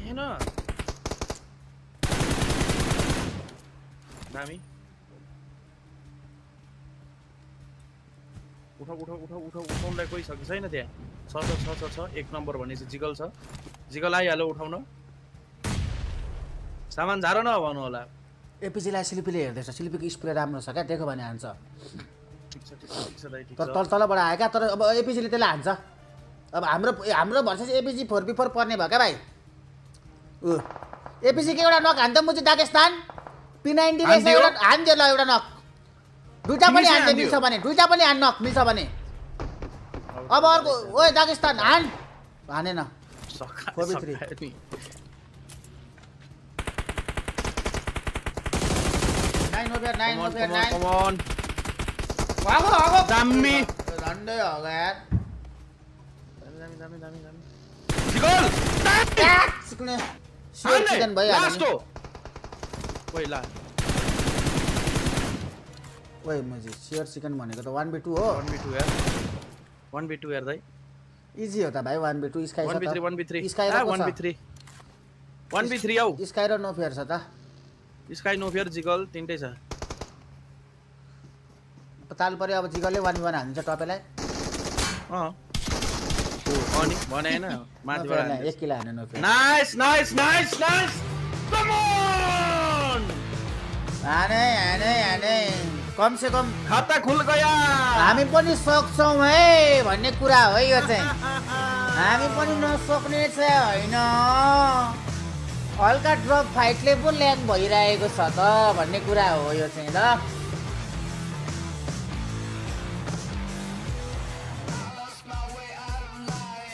देखेन दामी उठाउनलाई कोही छ कि छैन त्यहाँ छ एक नम्बर भनेपछि जिगल छ जिगल आइहाल्यो उठाउन सामान झार न भन्नु होला एपिजीलाई सिलिपीले हेर्दैछ सिलिपीको स्प्रे राम्रो छ क्या देखो भने हान्छ ठिक छ दाइ ठिक छ तर तलबाट आयो क्या तर अब एपिजीले त्यसलाई हान्छ अब हाम्रो भर्सेस एपिजी 4v4 पर्ने भयो क्या भाइ एपिजी के एउटा नक हान्दा मुझे दागेस्तान P90 रहेछ एउटा हान्दियो ल एउटा नक दुईटा पनि हान्दै मिल्छ भने दुईटा पनि हान्न नक मिल्छ भने अब अर्को ओए दागेस्तान हान हानेन 4v3 9 come on वाह दामी झन्डै हो यार दामी जिगल सिक्ने सियर चिकन भइहाल्यो लास्ट हो ओइ ला ओइ मुझे सियर चिकन भनेको त 1v2 हो 1v2 यार 1v2 यार दाइ इजी हो त भाइ 1v2 स्काई 1v3 स्काई र 1v3 आउ स्काई र नो फेयर छ त स्काई नो फेयर जिगल तीनटै छ ताल पर्यो अब जिगलले 1v1 हाल्छ टपेलाई अनि भने हैन माथिबाट एक किलो हाने no fair nice come on हाने कम से कम खाता खुल गया हामी पनि सक्छौं है भन्ने कुरा हो यो चाहिँ हामी पनि नसक्ने चाहिँ हैन हल्का ड्रप फाइटले पो ल्याङ भइरहेको छ त भन्ने कुरा हो यो चाहिँ ल